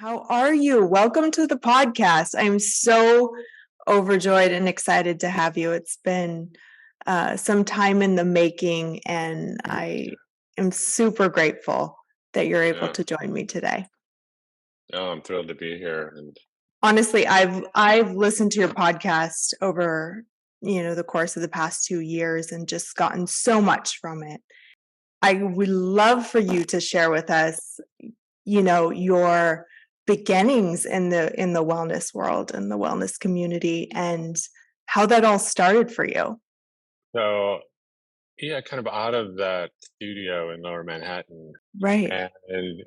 How are you? Welcome to the podcast. I'm so overjoyed and excited to have you. It's been some time in the making, and I am super grateful that you're able to join me today. Oh, I'm thrilled to be here. And honestly, I've listened to your podcast over the course of the past 2 years and just gotten so much from it. I would love for you to share with us, your beginnings in the wellness world and the wellness community and how that all started for you. so, yeah, kind of out of that studio in Lower Manhattan, Right. and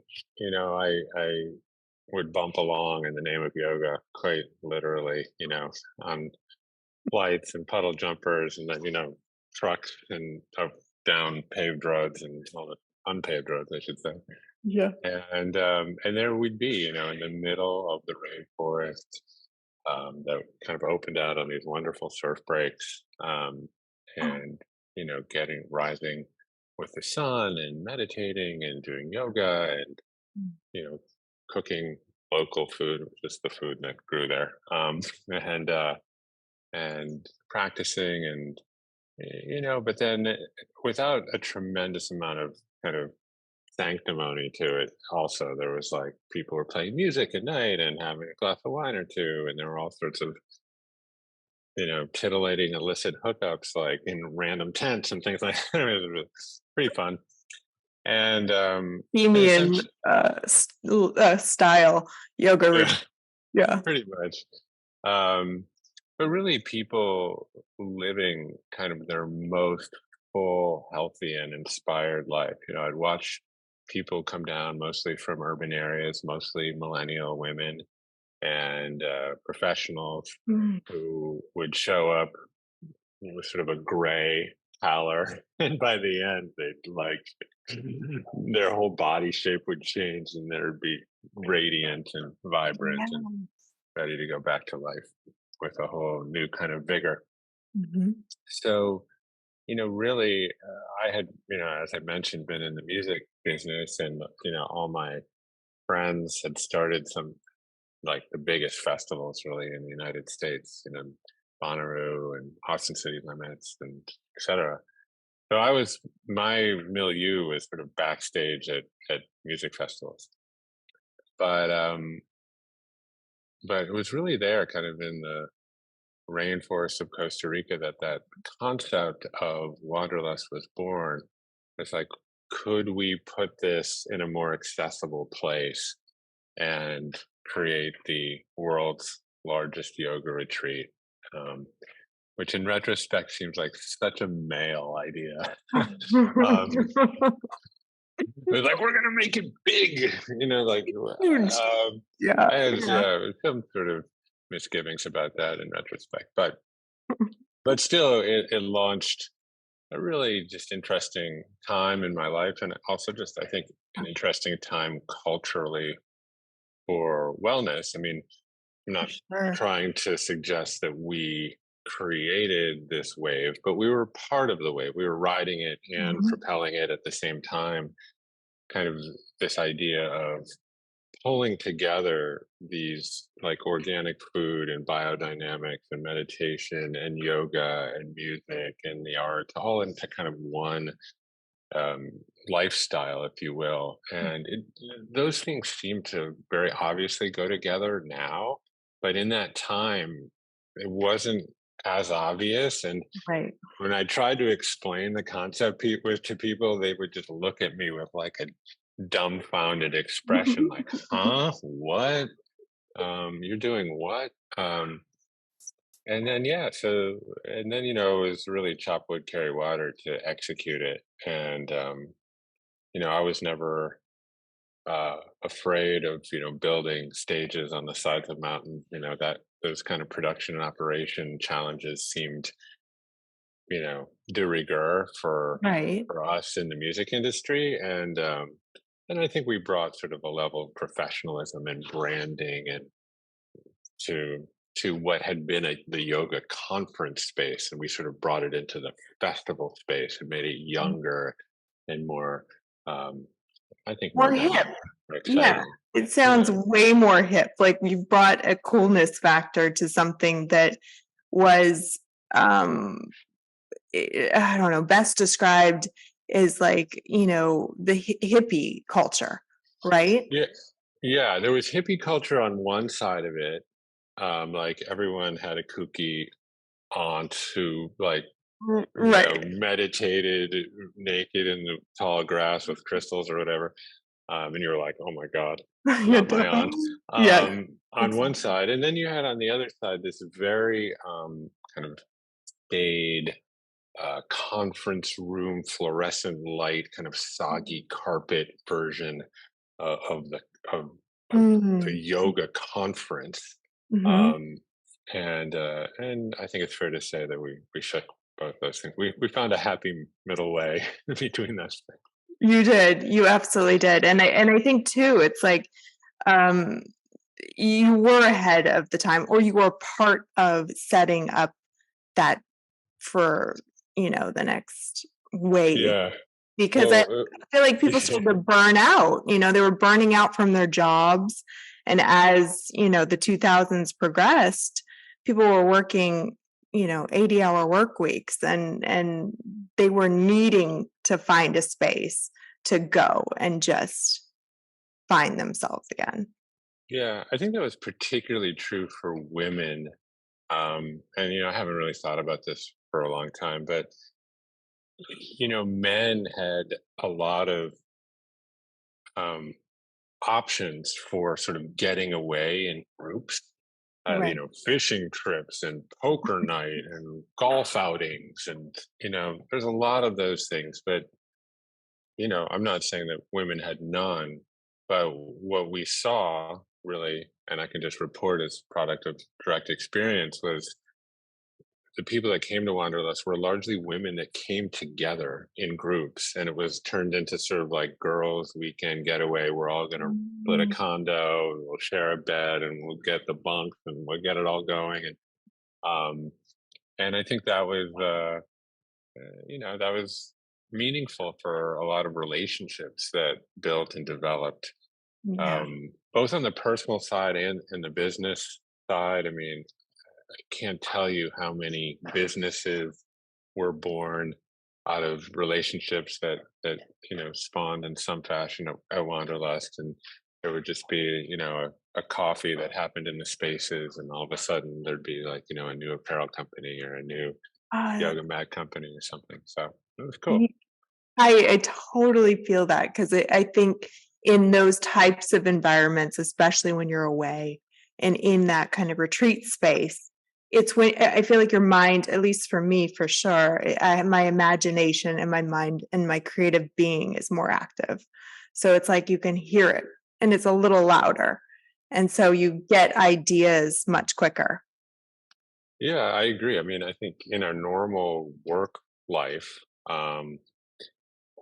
I would bump along in the name of yoga, quite literally, on flights and puddle jumpers, and then trucks and up down paved roads and all the unpaved roads, I should say. Yeah. And there we'd be, in the middle of the rainforest, that kind of opened out on these wonderful surf breaks, and rising with the sun and meditating and doing yoga and cooking local food, just the food that grew there, and practicing and but then without a tremendous amount of kind of sanctimony to it. Also, there was like people were playing music at night and having a glass of wine or two, and there were all sorts of titillating illicit hookups like in random tents and things like that. It was pretty fun. And Bohemian style yoga. Yeah. Pretty much. But really people living kind of their most full, healthy, and inspired life. I'd watch people come down mostly from urban areas, mostly millennial women and professionals who would show up with sort of a gray pallor, and by the end they'd their whole body shape would change and they'd be radiant and vibrant and ready to go back to life with a whole new kind of vigor. So really, I had, as I mentioned, been in the music business, and all my friends had started some like the biggest festivals really in the United States, Bonnaroo and Austin City Limits and etc. So my milieu was sort of backstage at music festivals, but it was really there, kind of in the rainforest of Costa Rica, that concept of Wanderlust was born. It's like, could we put this in a more accessible place and create the world's largest yoga retreat? Which in retrospect seems like such a male idea. It was like, we're gonna make it big, Yeah. I had some sort of misgivings about that in retrospect, but still, it launched a really just interesting time in my life, and also just, I think, an interesting time culturally for wellness. I mean, I'm not trying to suggest that we created this wave, but we were part of the wave. We were riding it and propelling it at the same time. Kind of this idea of pulling together these like organic food and biodynamics and meditation and yoga and music and the arts all into kind of one lifestyle, if you will. And those things seem to very obviously go together now, but in that time, it wasn't as obvious. And when I tried to explain the concept to people, they would just look at me with like a dumbfounded expression, like, huh, what? You're doing what? And then it was really chop wood, carry water to execute it. And I was never afraid of building stages on the sides of mountains. That those kind of production and operation challenges seemed de rigueur for us in the music industry. And I think we brought sort of a level of professionalism and branding and to what had been the yoga conference space, and we sort of brought it into the festival space and made it younger and more I think More modern, hip. more Yeah. exciting. It sounds Yeah. way more hip. Like you've brought a coolness factor to something that was, I don't know, best described as like, the hippie culture, right? Yeah. Yeah. There was hippie culture on one side of it. Like everyone had a kooky aunt who like, Right. meditated naked in the tall grass with crystals or whatever. And you were like, oh my God, Yeah, not my aunt. definitely. Yes. On one side. And then you had on the other side this very kind of staid conference room, fluorescent light, kind of soggy carpet version of of, of the Mm-hmm. yoga conference. Mm-hmm. Um, and I think it's fair to say that we shook both those things. We found a happy middle way between those things. You did. You absolutely did. And I think too, it's like um you were ahead of the time, or you were part of setting up that for, the next wave. Yeah. Because I Well, feel like people started to burn out, they were burning out from their jobs. And as, the 2000s progressed, people were working, 80-hour work weeks, and they were needing to find a space to go and just find themselves again. yeah, I think that was particularly true for women. And I haven't really thought about this for a long time, but men had a lot of um, options for sort of getting away in groups. Right. Fishing trips and poker night and golf outings, and there's a lot of those things. But I'm not saying that women had none, but what we saw really, and I can just report as product of direct experience, was the people that came to Wanderlust were largely women that came together in groups, and it was turned into sort of like girls' weekend getaway. We're all going to split a Mm, condo, and we'll share a bed, and we'll get the bunks, and we'll get it all going. Um, and I think that was, that was meaningful for a lot of relationships that built and developed, yeah. both on the personal side and the business side. I mean, can't tell you how many businesses were born out of relationships that spawned in some fashion at Wanderlust, and there would just be a coffee that happened in the spaces, and all of a sudden there'd be like a new apparel company or a new Uh, yoga mat company or something. So it was cool. y- I totally feel that because I think in those types of environments, especially when you're away and in that kind of retreat space, it's when I feel like your mind, at least for me, for sure, my imagination and my mind and my creative being is more active. So it's like you can hear it and it's a little louder. And so you get ideas much quicker. Yeah, I agree. I mean, I think in our normal work life, um,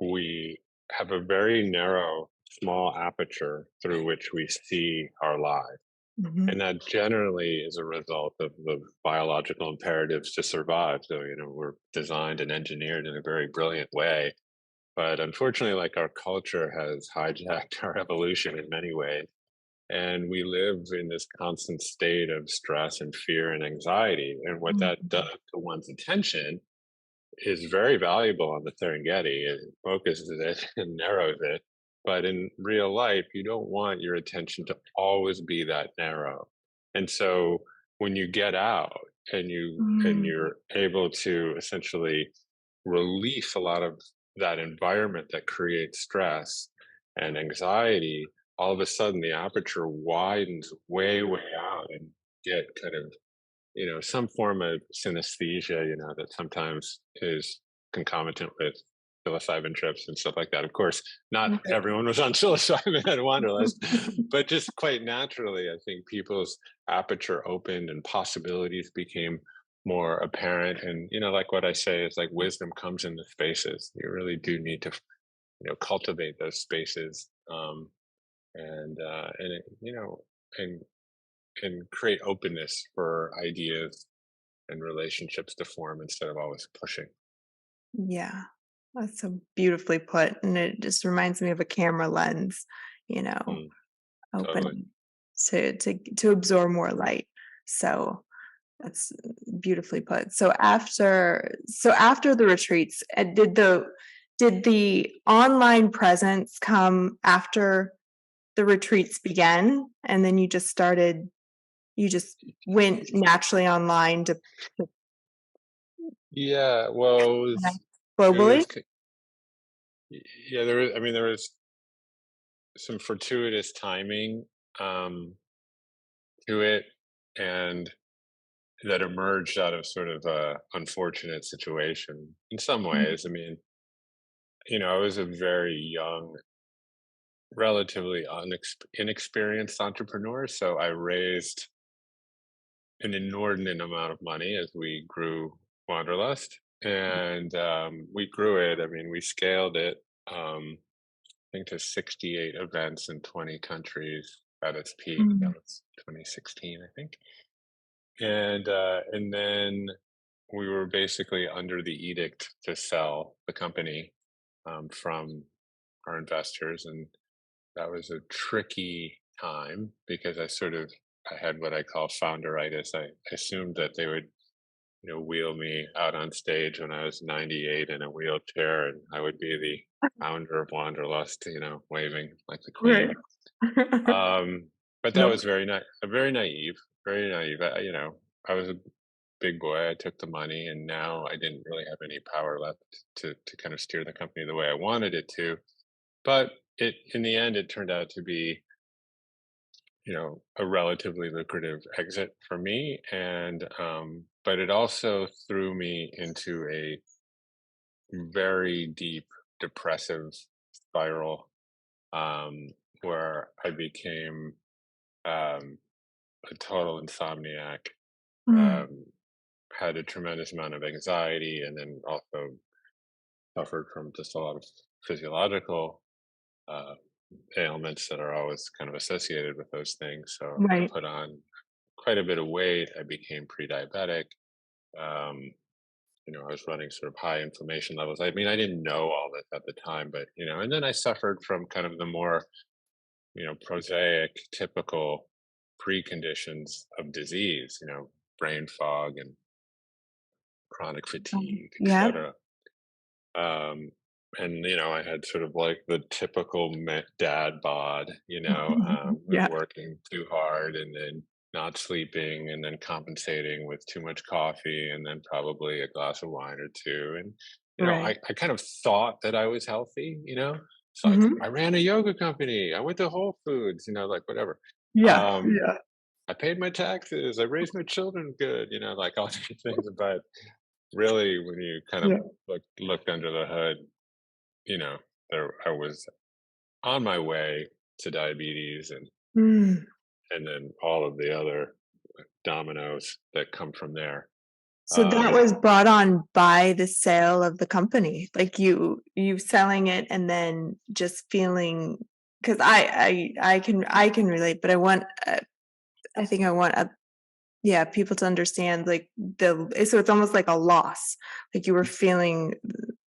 we have a very narrow, small aperture through which we see our lives. Mhm. And that generally is a result of the biological imperatives to survive. So, we're designed and engineered in a very brilliant way. But unfortunately, like our culture has hijacked our evolution in many ways. And we live in this constant state of stress and fear and anxiety. And what that does Mhm. to one's attention is very valuable on the Serengeti. It focuses it and narrows it. But in real life, you don't want your attention to always be that narrow. And so when you get out and Mm. you're able to essentially release a lot of that environment that creates stress and anxiety, all of a sudden the aperture widens way, way out, and get kind of some form of synesthesia, that sometimes is concomitant with psilocybin trips and stuff like that. Of course, not everyone was on psilocybin at Wanderlust, but just quite naturally, I think people's aperture opened and possibilities became more apparent. And, like what I say is like wisdom comes in the spaces. You really do need to, cultivate those spaces. And it, and create openness for ideas and relationships to form instead of always pushing. Yeah. That's so beautifully put, and it just reminds me of a camera lens, you know, Mm, totally. open to absorb more light. So that's beautifully put. So after the retreats, did the online presence come after the retreats began, and then you just went naturally online to Yeah, well, connect it was, globally? yeah, there was, I mean, there was some fortuitous timing um, to it, and that emerged out of sort of a unfortunate situation in some Mm, ways. I mean, I was a very young, relatively inexperienced entrepreneur, so I raised an inordinate amount of money as we grew Wanderlust, and we grew it. I mean, we scaled it. I think to 68 events in 20 countries at its peak. That mm, was 2016, I think. And then we were basically under the edict to sell the company from our investors, and that was a tricky time because I had what I call founderitis. I assumed that they would wheel me out on stage when I was 98 in a wheelchair, and I would be the founder of Wanderlust, waving like the right. queen. Um, but that Nope. was very naive, very naive. I was a big boy. I took the money, and now I didn't really have any power left to kind of steer the company the way I wanted it to. But in the end, it turned out to be a relatively lucrative exit for me, and but it also threw me into a very deep depressive spiral, um, where I became um, a total insomniac, Mm, um, had a tremendous amount of anxiety, and then also suffered from just a lot of physiological uh, ailments that are always kind of associated with those things. So I right. put on quite a bit of weight. I became pre-diabetic. Um, I was running sort of high inflammation levels. I mean, I didn't know all this at the time, but and then I suffered from kind of the more prosaic, typical preconditions of disease. Brain fog and chronic fatigue, Yeah. etc. Um, and I had sort of like the typical dad bod, Yeah. working too hard and then not sleeping and then compensating with too much coffee and then probably a glass of wine or two. And Right. I kind of thought that I was healthy. It's like Mhm. I ran a yoga company, I went to Whole Foods, like whatever. Yeah. Um, Yeah. I paid my taxes, I raised my children good, like all these things. But really, when you kind of Yeah. looked under the hood, you know, I was on my way to diabetes, Mm. and then all of the other dominoes that come from there. So that Um, was brought on by the sale of the company, like you selling it and then just feeling, because I can relate, but I think I want yeah, people to understand, like, so it's almost like a loss, like you were feeling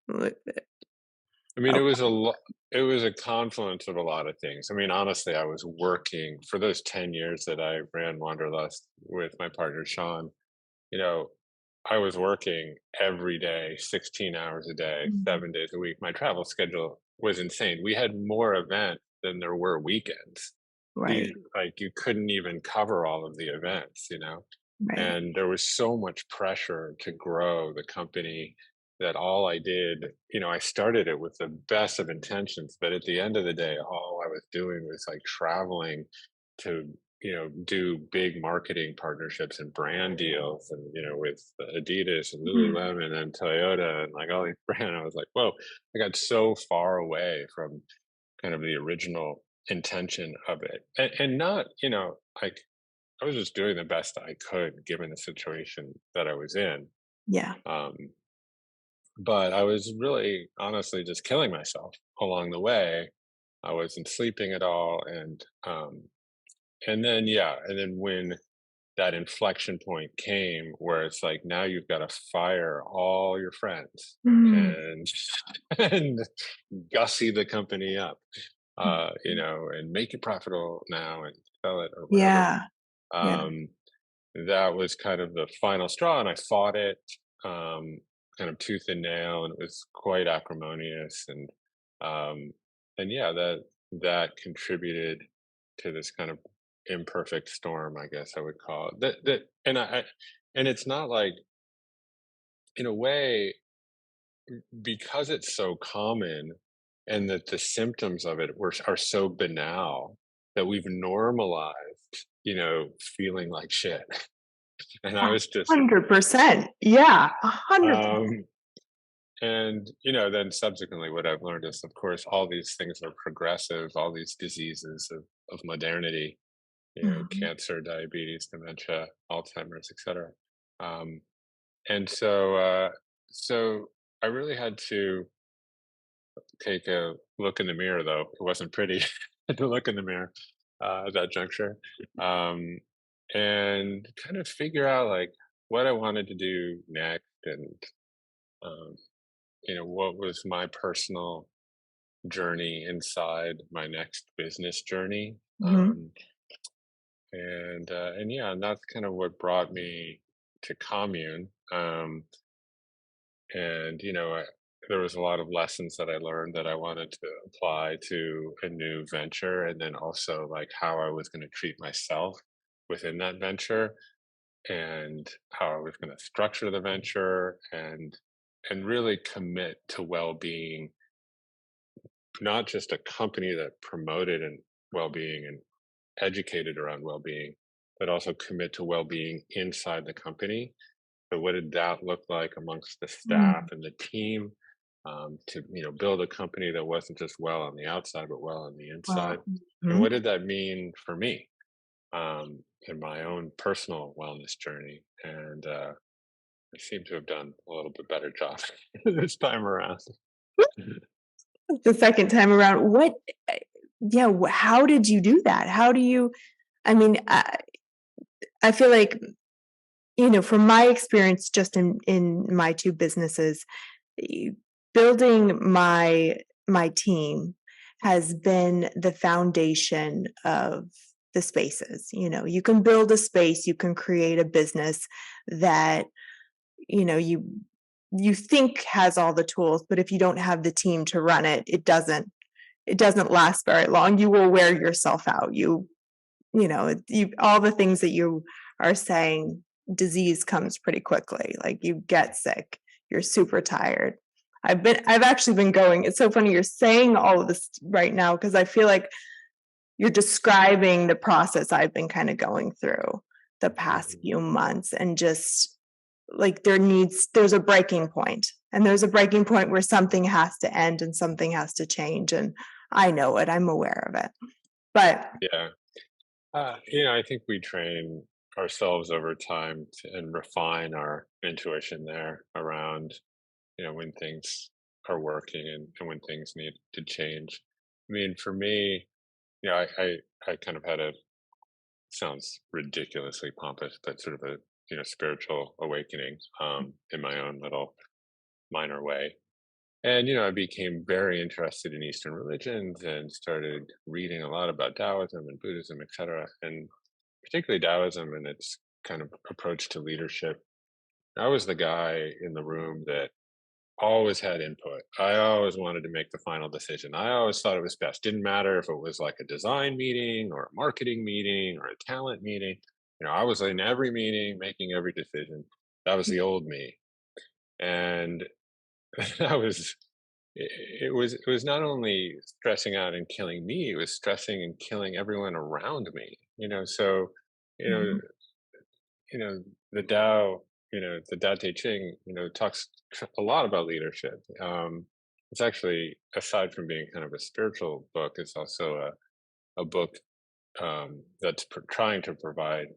like, I mean, oh, it was a confluence of a lot of things. I mean, honestly, I was working for those 10 years that I ran Wanderlust with my partner Sean. You know, I was working every day, 16 hours a day, mm, 7 days a week. My travel schedule was insane. We had more events than there were weekends. right, You couldn't even cover all of the events. right. And there was so much pressure to grow the company that all I did, I started it with the best of intentions, but at the end of the day, all I was doing was like traveling to do big marketing partnerships and brand deals, and with Adidas and Mm, Lululemon and Toyota and like all these brands. I was like, whoa, I got so far away from kind of the original intention of it, and not like I was just doing the best I could given the situation that I was in. yeah. um, but I was really honestly just killing myself along the way. I wasn't sleeping at all, and then yeah, and then when that inflection point came where it's like, now you've got to fire all your friends Mm. and and gussy the company up, and make it profitable now and sell it or whatever. Yeah. Yeah. Um, that was kind of the final straw, and I fought it, um, kind of tooth and nail, and it was quite acrimonious, um, and yeah, that contributed to this kind of imperfect storm, I guess I would call it. And it's not like, in a way, because it's so common, and that the symptoms of it are so banal, that we've normalized, feeling like shit. And I was just 100%. Yeah. 100%. um and then subsequently what I've learned is, of course, all these things are progressive, all these diseases of modernity, Mhm. cancer, diabetes, dementia, Alzheimer's, etc. um and so I really had to take a look in the mirror, though it wasn't pretty to look in the mirror at that juncture, um and kind of figure out, like, what I wanted to do next, and um, what was my personal journey inside my next business journey. Mhm. And yeah, and that's kind of what brought me to Commune. And there was a lot of lessons that I learned that I wanted to apply to a new venture, and then also, like, how I was going to treat myself within that venture, and how I was going to structure the venture, and really commit to well-being, not just a company that promoted and well-being and educated around well-being, but also commit to well-being inside the company. So what did that look like amongst the staff Mm. and the team, to build a company that wasn't just well on the outside but well on the inside? Well, And what mhm. did that mean for me, in my own personal wellness journey? And I seem to have done a little bit better job this time around. The second time around, eh, yeah, how did you do that? How do you I mean, I feel like, from my experience just in my 2 businesses, e building my team has been the foundation of the spaces. You can build a space, you can create a business that, you know, you you think has all the tools, but if you don't have the team to run it, it doesn't last very long. You will wear yourself out. All the things that you are saying, disease comes pretty quickly. Like, you get sick, you're super tired. I've actually been going. It's so funny you're saying all of this right now, because I feel like you're describing the process I've been kind of going through the past Mhm. few months, and just like there's a breaking point, and there's a breaking point where something has to end and something has to change, and I know it. I'm aware of it. But Yeah. I think we train ourselves over time and refine our intuition there around, when things are working, and when things need to change. I mean, for me, I kind of had sounds ridiculously pompous, but sort of a, spiritual awakening, in my own little minor way. And, I became very interested in Eastern religions and started reading a lot about Taoism and Buddhism, etc. And particularly Taoism and its kind of approach to leadership. I was the guy in the room that always had input. I always wanted to make the final decision. I always thought it was best. Didn't matter if it was like a design meeting or a marketing meeting or a talent meeting. I was in every meeting, making every decision. That was the old me. And that was it was not only stressing out and killing me, it was stressing and killing everyone around me. So, you know, Mhm. you know, the Tao, the Tao Te Ching, talks a lot about leadership. It's actually, aside from being kind of a spiritual book, it's also a book, that's trying to provide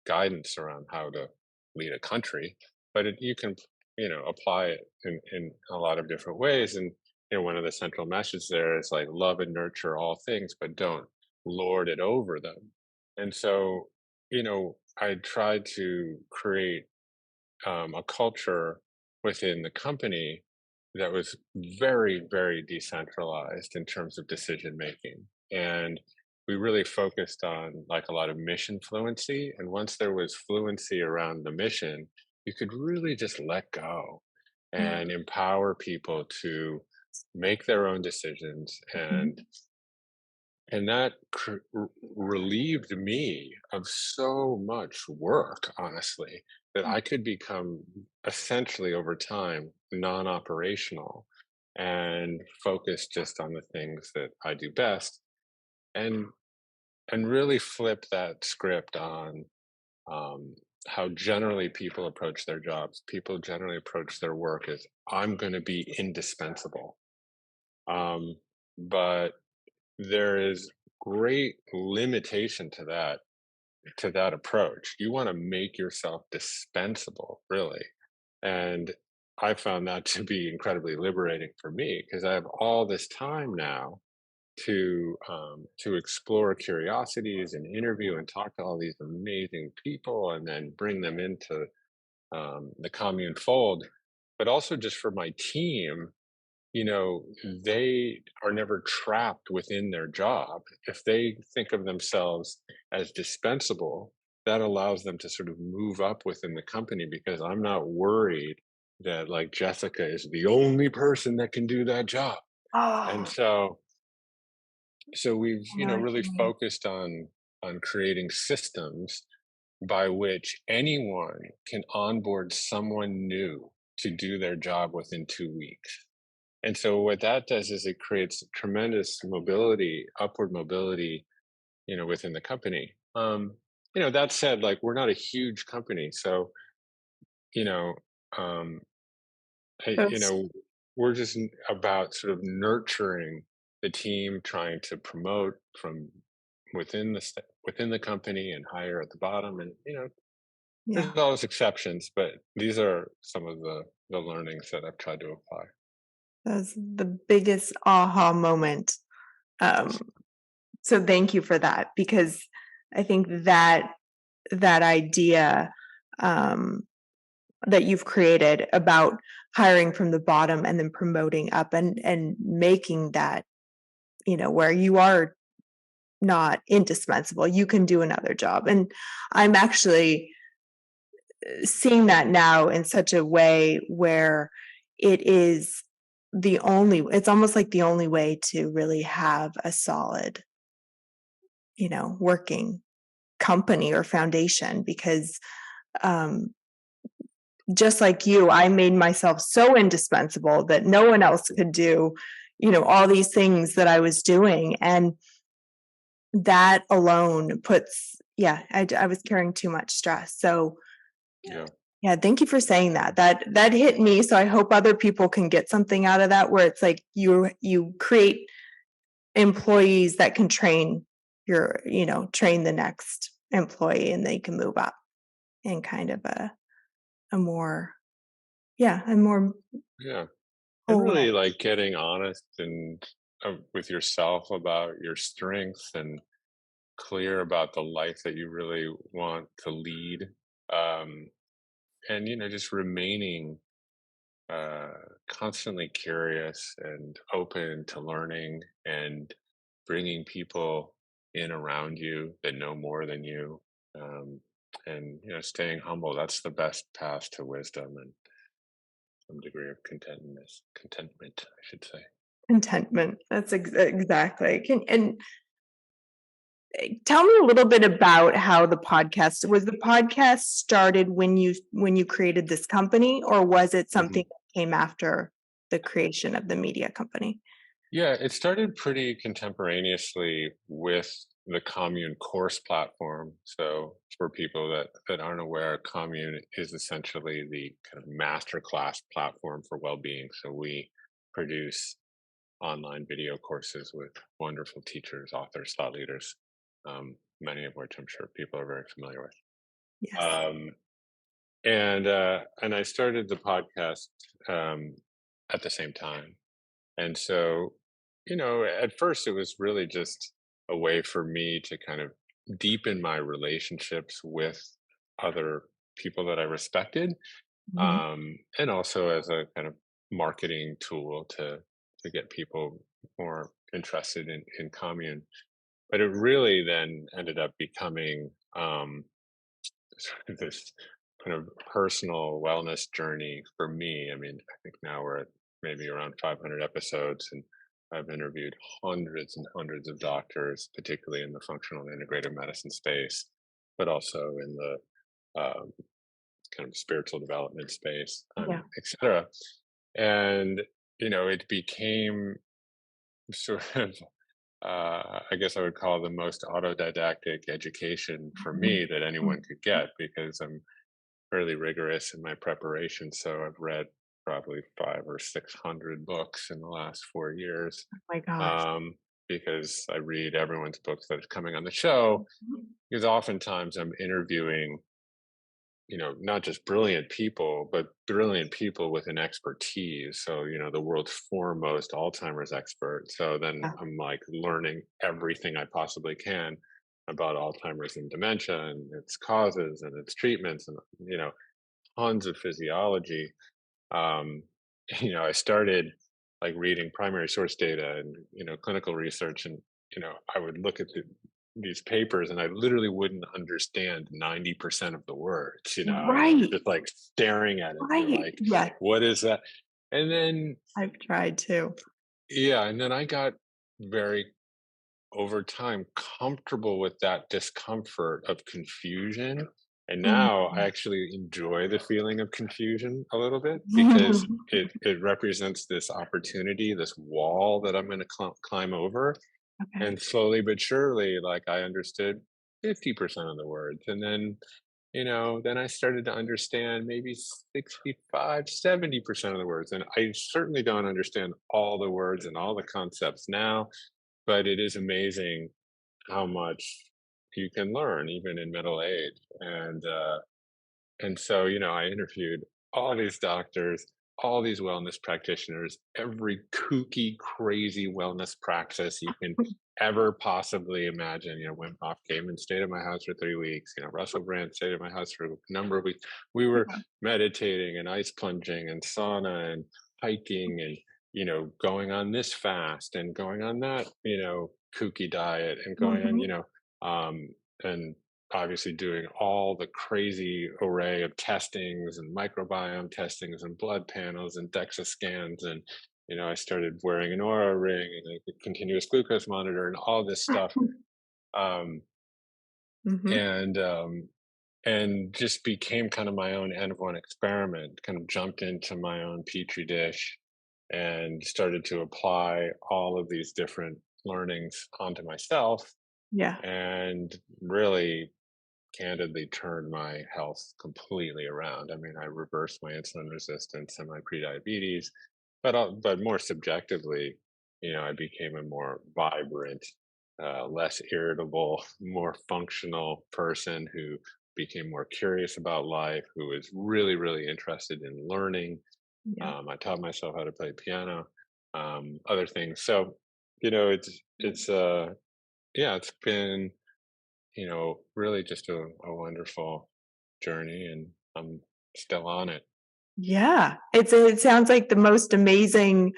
guidance around how to lead a country. But you can, apply it in a lot of different ways. And one of the central messages there is, like, love and nurture all things, but don't lord it over them. And so, I tried to create a culture within the company that was very, very decentralized in terms of decision making. And we really focused on like a lot of mission fluency. And once there was fluency around the mission, you could really just let go Yeah. and empower people to make their own decisions. Mhm. And that relieved me of so much work, honestly, that I could become essentially over time non-operational and focus just on the things that I do best, and really flip that script on um, how generally people approach their jobs. People generally approach their work as I'm going to be indispensable, um, but there is great limitation to that approach. You want to make yourself dispensable, really. And I found that to be incredibly liberating for me because I have all this time now to explore curiosities and interview and talk to all these amazing people and then bring them into the commune fold, but also just for my team, you know, they are never trapped within their job. If they think of themselves as dispensable, that allows them to sort of move up within the company because I'm not worried that like Jessica is the only person that can do that job. And Oh, so we've, I you know know, what really you mean. focused on creating systems by which anyone can onboard someone new to do their job within 2 weeks. And so what that does is it creates tremendous mobility, upward mobility, you know, within the company. You know, that said, like we're not a huge company, so you know, um, you That's know, we're just about sort of nurturing the team, trying to promote from within the company and hire at the bottom, and you know, yeah. there's always exceptions, but these are some of the learnings that I've tried to apply. That's the biggest aha moment. Um, so thank you for that because I think that that idea um, that you've created about hiring from the bottom and then promoting up and making that, you know, where you are not indispensable, you can do another job. And I'm actually seeing that now in such a way where it is it's almost like the only way to really have a solid, you know, working company or foundation because um just like you, I made myself so indispensable that no one else could do, you know, all these things that I was doing. And that alone yeah, I was carrying too much stress. So, Yeah. yeah, thank you for saying that. That hit me. So I hope other people can get something out of that where it's like you create employees that can train you know, train the next employee and they can move up in kind of a more, yeah, a more Yeah. And whole way. really like getting honest and with yourself about your strengths and clear about the life that you really want to lead. Um, and, you know, just remaining uh, constantly curious and open to learning and bringing people in around you that know more than you. Um, and, you know, staying humble, that's the best path to wisdom and some degree of contentment, I should say. Contentment. That's exactly. Tell me a little bit about how the podcast was. The podcast started when you created this company, or was it Mhm. something that came after the creation of the media company? Yeah, it started pretty contemporaneously with the Commune course platform. So for people that aren't aware, Commune is essentially the kind of masterclass platform for well-being. So we produce online video courses with wonderful teachers, authors, thought leaders, many of which I'm sure people are very familiar with. Yes. Um, and I started the podcast um, at the same time. And so, you know, at first it was really just a way for me to kind of deepen my relationships with other people that I respected, Mhm. and also as a kind of marketing tool to get people more interested in commune. But it really then ended up becoming sort of this kind of personal wellness journey for me. I mean, I think now we're at maybe around 500 episodes, and I've interviewed hundreds and hundreds of doctors, particularly in the functional and integrative medicine space, but also in the um, kind of spiritual development space, Yeah. et cetera. And, it became sort of, I guess I would call the most autodidactic education for Mhm. me that anyone could get, because I'm fairly rigorous in my preparation. So I've read probably 500 or 600 books in the last 4 years, Oh my gosh. um, because I read everyone's books that is coming on the show. Mhm. Because oftentimes I'm interviewing, not just brilliant people, but brilliant people with an expertise. So, the world's foremost Alzheimer's expert. So then Yeah. I'm like learning everything I possibly can about Alzheimer's and dementia and its causes and its treatments and, tons of physiology. Um, I started like reading primary source data and, clinical research, and, I would look at these papers and I literally wouldn't understand 90% of the words, and you're Right. just like staring at it and you're Right. like, Yes. what is that? And then, I've tried to. yeah, and then I got very over time comfortable with that discomfort of confusion. And now I Mhm. actually enjoy the feeling of confusion a little bit, because it represents this opportunity, this wall that I'm going to climb over. Okay. And slowly but surely, like, I understood 50% of the words. And then, then I started to understand maybe 65, 70% of the words. And I certainly don't understand all the words and all the concepts now, but it is amazing how much you can learn even in middle age. And so, I interviewed all these doctors, all these wellness practitioners, every kooky, crazy wellness practice you can ever possibly imagine. Wim Hof came and stayed at my house for 3 weeks. Russell Brand stayed at my house for a number of weeks. We were meditating and ice plunging and sauna and hiking and, going on this fast and going on that, kooky diet and going on, Mhm. and obviously doing all the crazy array of testings and microbiome testings and blood panels and DEXA scans. And, I started wearing an Aura ring and a continuous glucose monitor and all this stuff. Um, Mhm. and, and just became kind of my own N of one experiment, kind of jumped into my own petri dish and started to apply all of these different learnings onto myself, Yeah. and really candidly turned my health completely around. I mean, I reversed my insulin resistance and my prediabetes, but more subjectively, I became a more vibrant, less irritable, more functional person who became more curious about life, who was really, really interested in learning. Yeah. I taught myself how to play piano, other things. So, it's yeah, it's been, really just a wonderful journey, and I'm still on it. Yeah. It sounds like the most amazing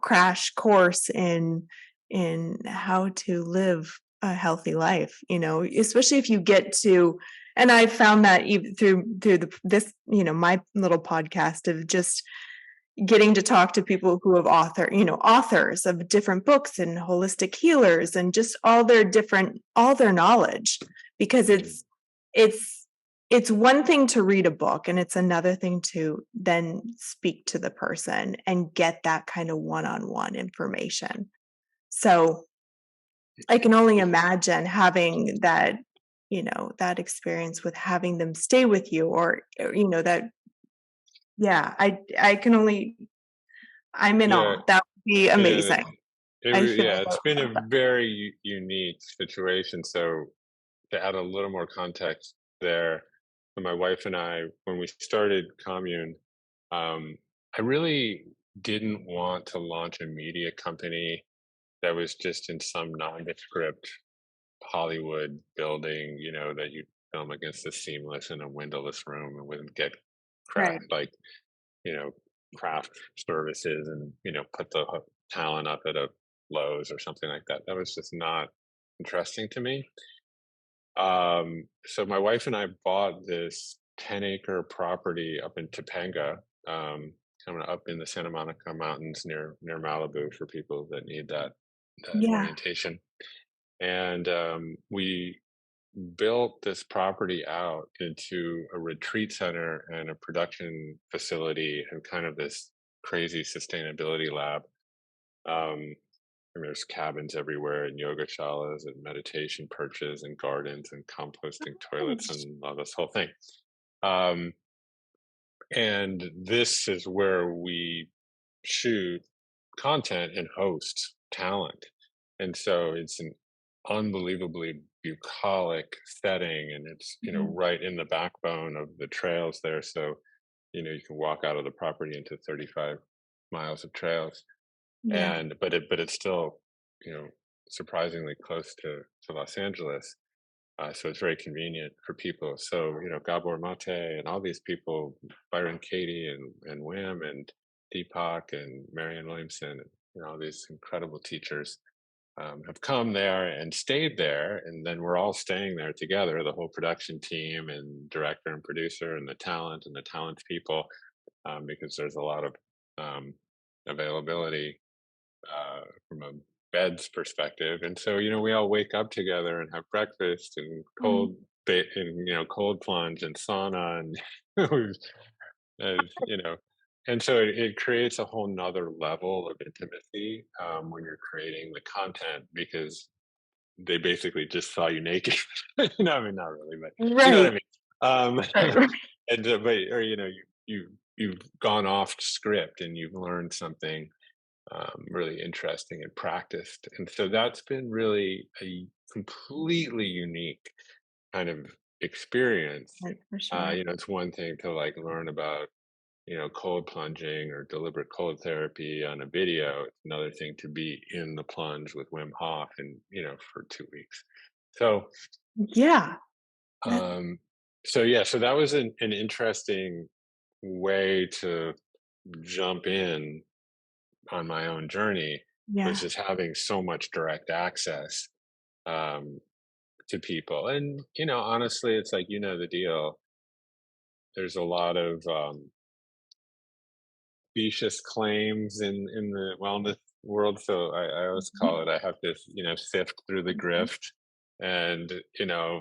crash course in how to live a healthy life, especially if you get to, and I found that even through this, my little podcast of just getting to talk to people who have authors of different books and holistic healers and just all their knowledge, because Mhm. it's it's one thing to read a book and it's another thing to then speak to the person and get that kind of one-on-one information. So I can only imagine having that, that experience with having them stay with you, or that, yeah, I can only, I'm in Yeah, awe. That would be and amazing. I feel yeah, like I it's would been love a that. very unique situation. So to add a little more context there, so my wife and I, when we started Commune, um, I really didn't want to launch a media company that was just in some nondescript Hollywood building, that you film against the seamless in a windowless room and wouldn't get Right. like, you know, craft services and, put the talent up at a Lowe's or something like that. That was just not interesting to me. So my wife and I bought this 10-acre property up in Topanga, kind of up in the Santa Monica Mountains near Malibu for people that need that Yeah. orientation. And we built this property out into a retreat center and a production facility and kind of this crazy sustainability lab. There's cabins everywhere and yoga shalas and meditation perches and gardens and composting toilets Nice. and all this whole thing. Um, and this is where we shoot content and host talent. And so it's an unbelievably bucolic setting and it's, Mhm. right in the backbone of the trails there. So, you can walk out of the property into 35 miles of trails Yeah. and but it's still you know surprisingly close to Los Angeles, so it's very convenient for people. So Gabor Mate and all these people, Byron Katie and Wim and Deepak and Marianne Williamson, and all these incredible teachers have come there and stayed there, and then we're all staying there together, the whole production team and director and producer and the talent people, because there's a lot of um, availability from a bed's perspective. And so, we all wake up together and have breakfast and Mm. cold plunge and sauna and, you know, and so it creates a whole nother level of intimacy when you're creating the content because they basically just saw you naked. No, I mean, not really, but you know what I Right. mean. Right. Right. And but or you've gone off script and you've learned something really interesting and practiced. And so that's been really a completely unique kind of experience. Right, for sure. It's one thing to like learn about, cold plunging or deliberate cold therapy on a video. It's another thing to be in the plunge with Wim Hof and, for 2 weeks. So, Yeah. That, um, so that was an interesting way to jump in on my own journey, was yeah. just having so much direct access um, to people. And, honestly, it's like, the deal. There's a lot of specious claims in the wellness world. So I always Mhm. call it, I have to, sift through the Okay. grift and, uh,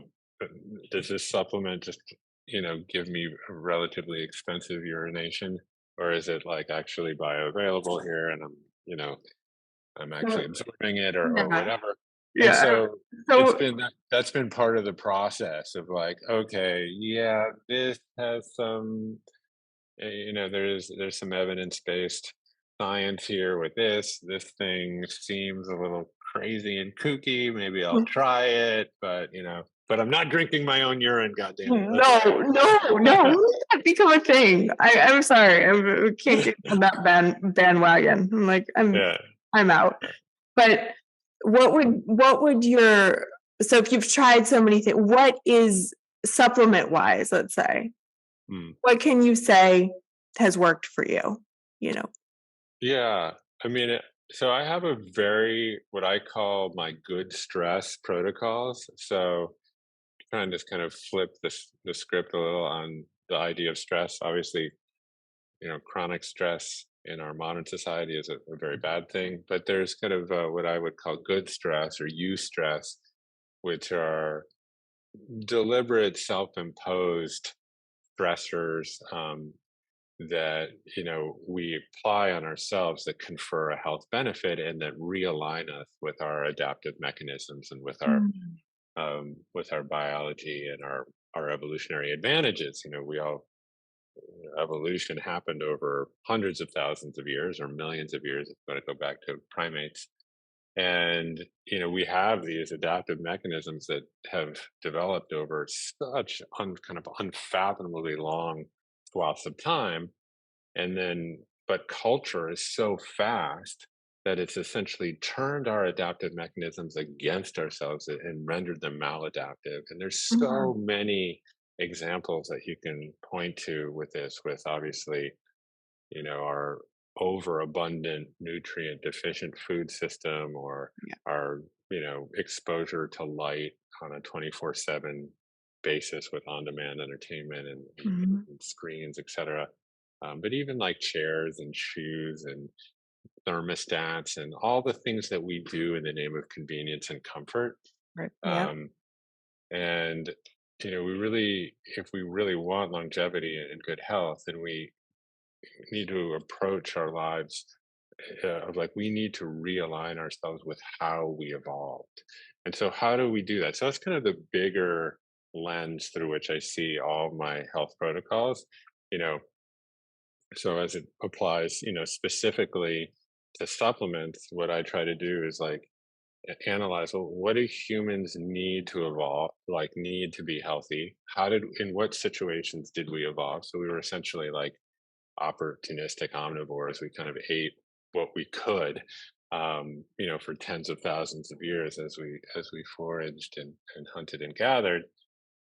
does this supplement just, give me a relatively expensive urination? Or is it like actually bioavailable here and I'm actually So, absorbing it or yeah. whatever. And Yeah. so So, that's been part of the process of like, okay, yeah, this has some, there's some evidence-based science here with this. This thing seems a little crazy and kooky. Maybe I'll try it, but I'm not drinking my own urine, God damn it. no, no, no. When did that become a thing? I'm sorry. I can't get on that bandwagon. I'm like, Yeah. I'm out. But what would your, so if you've tried so many things, what is supplement wise, let's say, Hmm. what can you say has worked for you? You know? Yeah. I mean, so I have a very, what I call my good stress protocols. So trying to just kind of flip the script a little on the idea of stress. Obviously, chronic stress in our modern society is a very bad thing, but there's kind of what I would call good stress or stress, which are deliberate self-imposed stressors that we apply on ourselves that confer a health benefit and that realign us with our adaptive mechanisms and Mm. with our biology and our evolutionary advantages. We all evolution happened over hundreds of thousands of years or millions of years if you want to go back to primates. And we have these adaptive mechanisms that have developed over such kind of unfathomably long swaths of time. And then but culture is so fast that it's essentially turned our adaptive mechanisms against ourselves and rendered them maladaptive. And there's Mhm. so many examples that you can point to with this, with obviously, our overabundant nutrient deficient food system, or Yeah. our, exposure to light on a 24/7 basis with on-demand entertainment Mhm. and screens, etc. But even like chairs and shoes and thermostats and all the things that we do in the name of convenience and comfort. Right. Yep. Um, and we really, if we really want longevity and good health, then we need to approach our lives of like, we need to realign ourselves with how we evolved. And so how do we do that? So that's kind of the bigger lens through which I see all my health protocols. you know so as it applies, specifically to supplements, what I try to do is like analyze, well, what do humans need to evolve, like need to be healthy? In what situations did we evolve? So we were essentially like opportunistic omnivores. We kind of ate what we could, for tens of thousands of years as we foraged and hunted and gathered.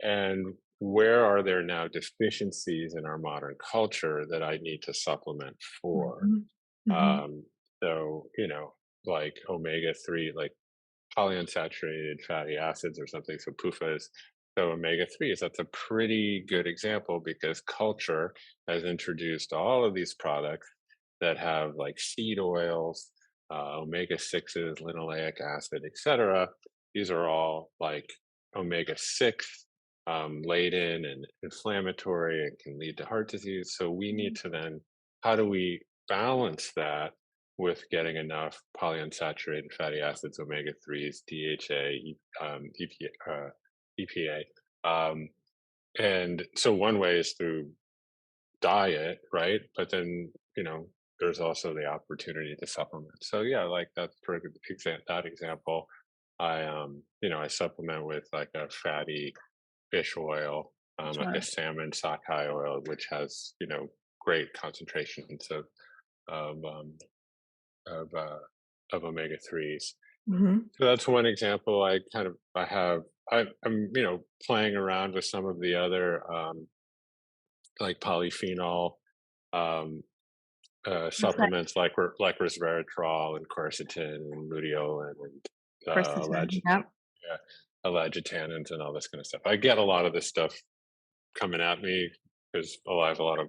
And where are there now deficiencies in our modern culture that I need to supplement for? Mhm. Mhm. Um, so, like omega-3, like polyunsaturated fatty acids or something. So PUFAs. So omega-3s, that's a pretty good example because culture has introduced all of these products that have like seed oils, omega-6s, linoleic acid, etc. These are all like omega-6 laden and inflammatory and can lead to heart disease. So we need to then, how do we balance that with getting enough polyunsaturated fatty acids, omega-3s, DHA, EPA? And so one way is through diet, right? But then, there's also the opportunity to supplement. So yeah, like that's for that example. I supplement with like a fatty fish oil, like a Sure. salmon sockeye oil, which has, great concentrations of um, of of omega-3s. Mhm. So that's one example. I'm playing around with some of the other like polyphenol um, Okay. supplements, like resveratrol and quercetin and luteolin and Quercetin. Yep. yeah, alagitannins and all this kind of stuff. I get a lot of this stuff coming at me because I have a lot of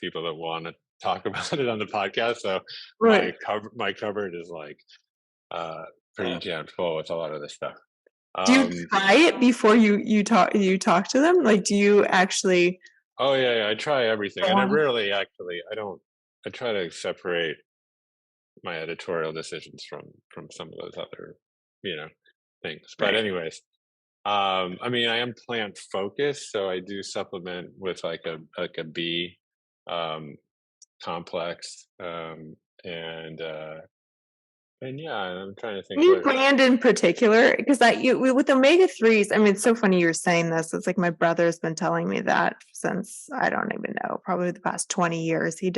people that want to talk about it on the podcast. So Right. my cupboard is like uh, pretty jammed full with a lot of this stuff. Do you Um, try it before you talk to them? Like, do you actually oh yeah, I try everything, go and I on? rarely actually. I don't. I try to separate my editorial decisions from some of those other, you know, things. But Right. anyways, I mean, I am plant focused, so I do supplement with like a bee um, complex, and yeah, I'm trying to think Any what. brand in particular? Because with omega-3s, I mean, it's so funny you're saying this. It's like my brother's been telling me that since I don't even know, probably the past 20 years. He's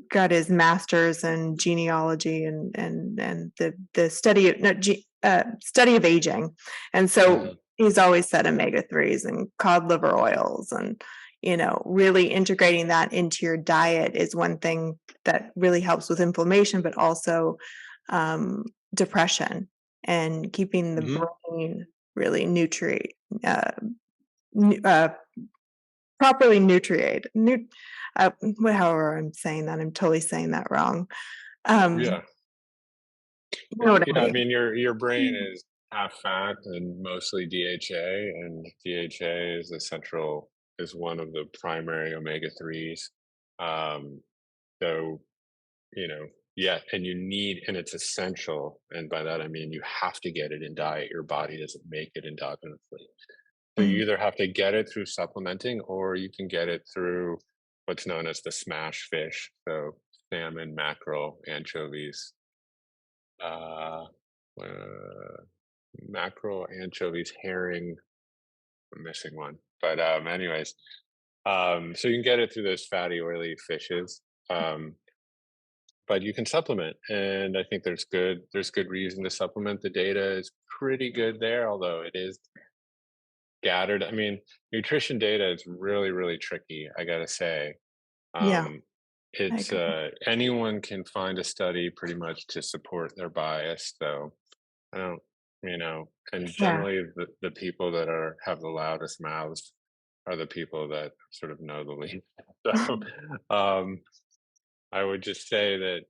got his master's in genealogy and the study of no, study of aging, and so Mhm. he's always said omega-3s and cod liver oils, and really integrating that into your diet is one thing that really helps with inflammation, but also um, depression and keeping the Mhm. brain really uh, nu- uh, properly however I'm saying that, I'm totally saying that wrong. Yeah. You know what I Yeah, I mean? mean, your brain is half fat and mostly DHA, and DHA is one of the primary omega-3s. Um, so, you know, yeah, and it's essential. And by that, I mean, you have to get it in diet. Your body doesn't make it endogenously. So you Mm, either have to get it through supplementing, or you can get it through what's known as the smash fish. So salmon, mackerel, anchovies, uh, uh, mackerel, anchovies, herring. I'm missing one, but anyways, so you can get it through those fatty, oily fishes. Um, but you can supplement, and I think there's good reason to supplement. The data is pretty good there, although it is scattered. I mean, nutrition data is really tricky, I gotta say. Yeah, Um, I it's agree. anyone can find a study pretty much to support their bias, though. I don't, and Yeah, generally the people that have the loudest mouths are the people that sort of know the least. So, um, I would just say that,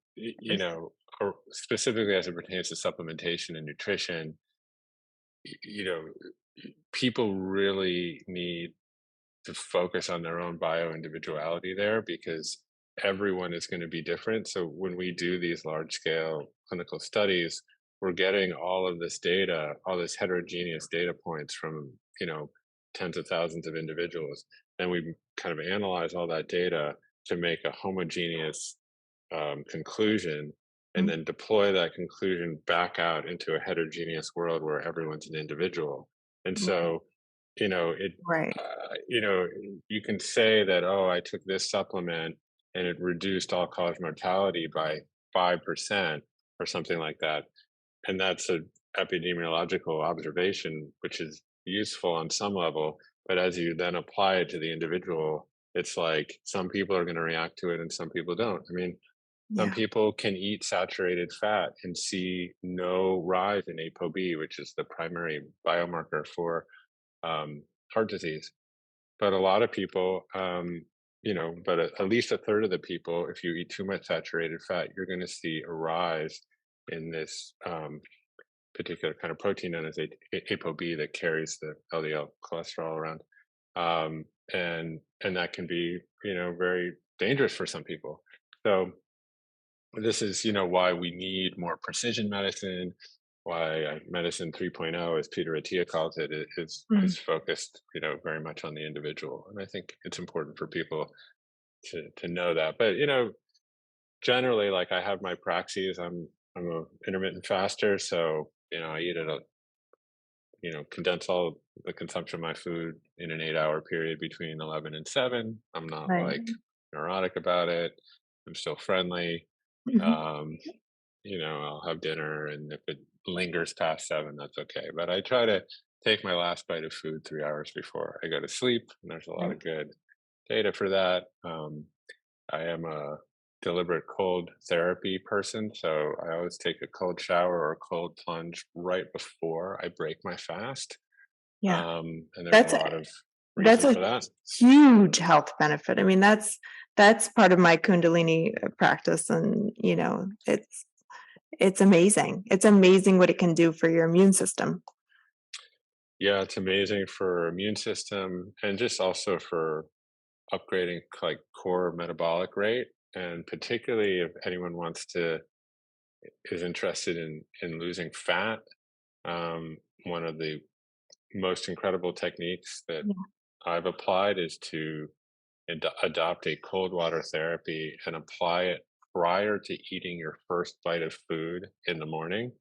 or specifically as it pertains to supplementation and nutrition, you know, people really need to focus on their own bio individuality there, because everyone is going to be different. So when we do these large scale clinical studies, we're getting all of this data, all this heterogeneous data points from, tens of thousands of individuals. And we kind of analyze all that data to make a homogeneous conclusion, and Mm, then deploy that conclusion back out into a heterogeneous world where everyone's an individual. And right, so, it, right. you can say that, oh, I took this supplement and it reduced all cause mortality by 5% or something like that. And that's an epidemiological observation, which is useful on some level. But as you then apply it to the individual, it's like some people are going to react to it and some people don't. I mean, some Yeah, people can eat saturated fat and see no rise in ApoB, which is the primary biomarker for um, heart disease. But a lot of people, but at least a third of the people, if you eat too much saturated fat, you're going to see a rise in this particular kind of protein known as ApoB that carries the LDL cholesterol around, and that can be, very dangerous for some people. So this is, why we need more precision medicine, why medicine 3.0, as Peter Attia calls it, mm, is focused, very much on the individual. And I think it's important for people to know that. But, generally, like, I have my praxis. I'm a intermittent faster, so, I eat at a, condense all the consumption of my food in an 8-hour period between 11 and 7. I'm not right. like neurotic about it. I'm still friendly. Mhm. Um, I'll have dinner, and if it lingers past 7, that's okay. But I try to take my last bite of food 3 hours before I go to sleep, and there's a lot Right. of good data for that. I am a deliberate cold therapy person, so I always take a cold shower or a cold plunge right before I break my fast. Yeah. And there's a That's a lot of that's reasons a for that. huge health benefit. I mean, that's part of my Kundalini practice, and it's amazing. It's amazing what it can do for your immune system. Yeah, it's amazing for immune system and just also for upgrading like core metabolic rate. And particularly if anyone is interested in losing fat, one of the most incredible techniques that Yeah. I've applied is to adopt a cold water therapy and apply it prior to eating your first bite of food in the morning.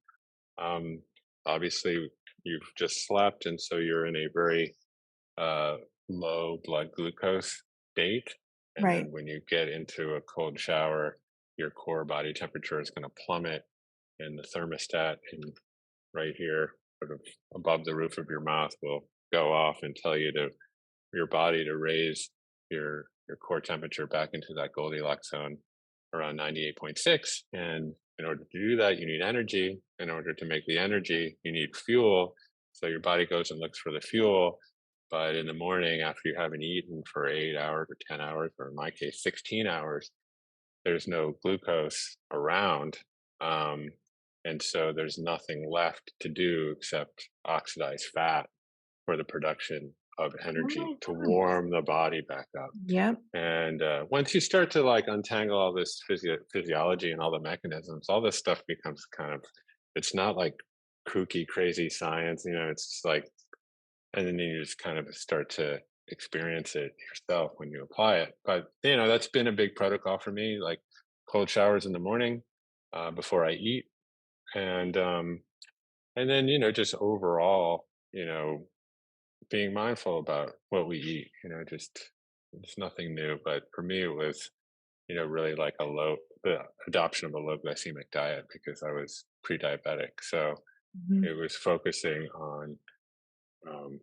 Um, Obviously, you've just slept, and so you're in a very uh, low blood glucose state. And then Right. when you get into a cold shower, your core body temperature is going to plummet, and the thermostat in right here, sort of above the roof of your mouth, will go off and tell your body to raise your core temperature back into that Goldilocks zone around 98.6. And in order to do that, you need energy. In order to make the energy, you need fuel. So your body goes and looks for the fuel. But in the morning, after you haven't eaten for 8 hours or 10 hours, or in my case, 16 hours, there's no glucose around. Um, and so there's nothing left to do except oxidize fat for the production of Oh energy my to gosh. warm the body back up. Yep. And once you start to like untangle all this physiology and all the mechanisms, all this stuff becomes kind of, it's not like kooky, crazy science, it's just like, and then you just kind of start to experience it yourself when you apply it. But, that's been a big protocol for me, like cold showers in the morning before I eat. And then, just overall, being mindful about what we eat, just it's nothing new. But for me, it was, really like a the adoption of a low glycemic diet because I was pre-diabetic. So Mhm. it was focusing on um,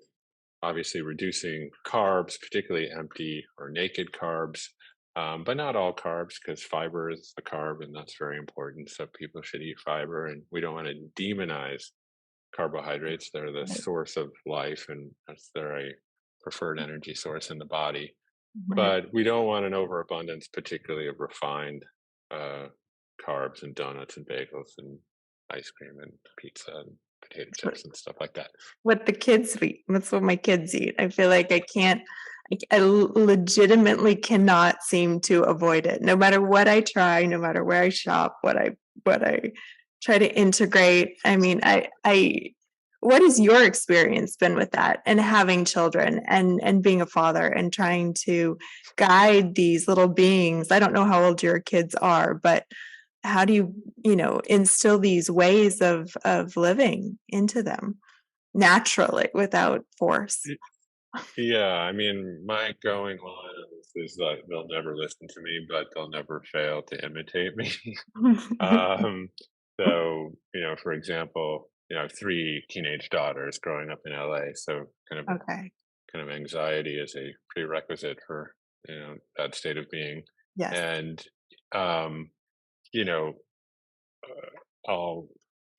obviously reducing carbs, particularly empty or naked carbs, but not all carbs because fiber is a carb and that's very important. So people should eat fiber, and we don't want to demonize carbohydrates. They're the Right. source of life, and they're a preferred energy source in the body. Right. But we don't want an overabundance, particularly of refined uh, carbs and donuts and bagels and ice cream and pizza and potato That's chips and stuff like that. what the kids eat. That's what my kids eat. I feel like I can't, I legitimately cannot seem to avoid it. No matter what I try, no matter where I shop, what I try to integrate. I mean, what has your experience been with that and having children and being a father and trying to guide these little beings? I don't know how old your kids are, but how do you instill these ways of living into them naturally without force? Yeah, I mean, my going on is that they'll never listen to me, but they'll never fail to imitate me. um, so, for example, I have three teenage daughters growing up in LA, so Okay. kind of anxiety is a prerequisite for that state of being, Yes. and um, you know, I'll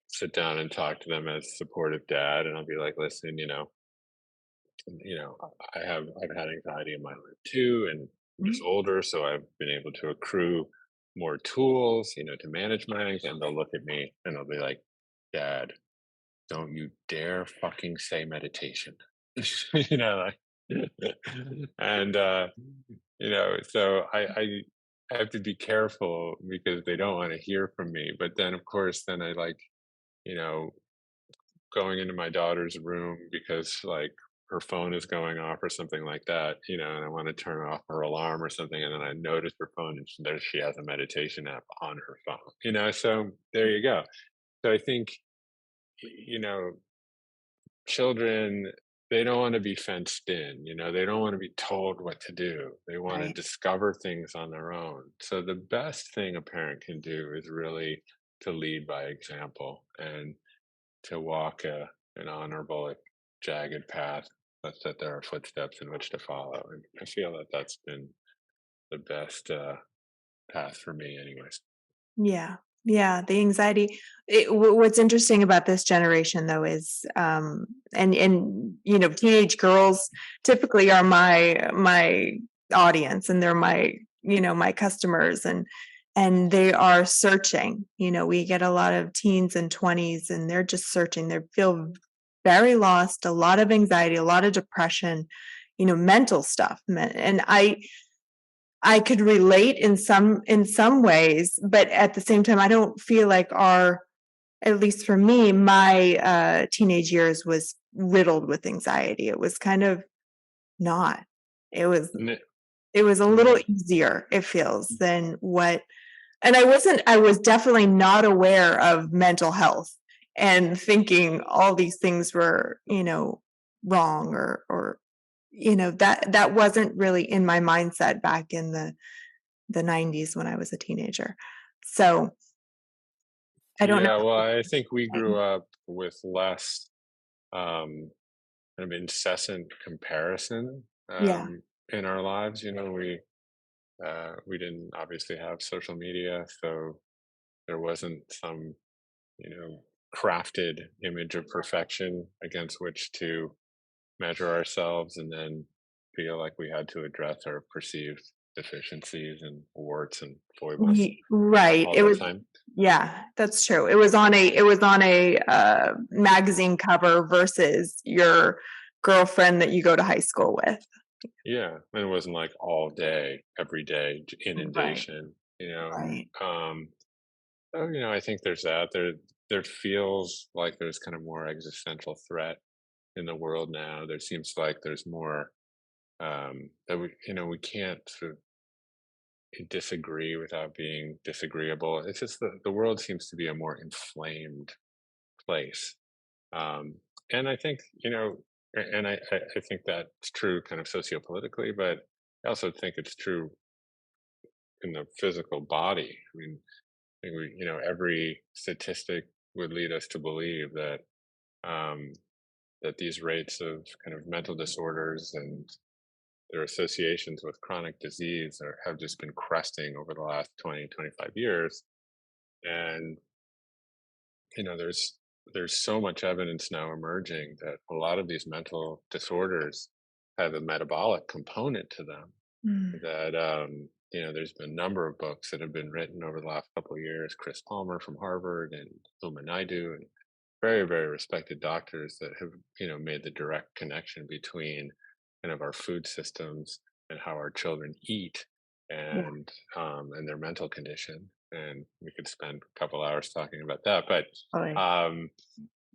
sit down and talk to them as supportive dad, and I'll be like, listen, you know I've had anxiety in my life too, and I'm just Mhm. older, so I've been able to accrue more tools, to manage my anxiety. And they'll look at me and they'll be like, dad, don't you dare fucking say meditation. Like and so I have to be careful because they don't want to hear from me. But then of course then I like you know going into my daughter's room because like her phone is going off or something like that, and I want to turn off her alarm or something, and then I notice her phone and there she has a meditation app on her phone, so there you go. So I think, you know, children, they don't want to be fenced in, they don't want to be told what to do. They want to Right. discover things on their own. So the best thing a parent can do is really to lead by example and to walk an honorable, like, jagged path, but that there are footsteps in which to follow. And I feel that that's been the best path for me, anyways. Yeah. Yeah, the anxiety. What's interesting about this generation, though, is and teenage girls typically are my audience, and they're my customers, and they are searching. We get a lot of teens and 20s, and they're just searching. They feel very lost, a lot of anxiety, a lot of depression, mental stuff. And I could relate in some ways, but at the same time, I don't feel like at least for me, my teenage years was riddled with anxiety. It was kind of not. It was N- it was a little Yeah. easier, it feels, than what. And I was definitely not aware of mental health and thinking all these things were, wrong, or that wasn't really in my mindset back in the 90s when I was a teenager. So I don't know. Yeah, well, I think we grew up with less um, kind of incessant comparison Yeah. in our lives. We didn't obviously have social media, so there wasn't some you know crafted image of perfection against which to measure ourselves and then feel like we had to address our perceived deficiencies and warts and foibles Right. all It the was, time. yeah, that's true. It was on a magazine cover versus your girlfriend that you go to high school with. Yeah, and it wasn't like all day, every day Right. inundation. Right. So I think there's that. There feels like there's kind of more existential threat in the world now. There seems like there's more that we can't sort of disagree without being disagreeable. It's just the world seems to be a more inflamed place. Um, and I think, and I think that's true kind of sociopolitically, but I also think it's true in the physical body. I mean, every statistic would lead us to believe that um, that these rates of kind of mental disorders and their associations with chronic disease have just been cresting over the last 20, 25 years. And there's so much evidence now emerging that a lot of these mental disorders have a metabolic component to them. Mm. That there's been a number of books that have been written over the last couple of years. Chris Palmer from Harvard and Uma Naidu, and very, very respected doctors that have made the direct connection between kind of our food systems and how our children eat Yeah. and their mental condition. And we could spend a couple hours talking about that, but Oh, yeah. um,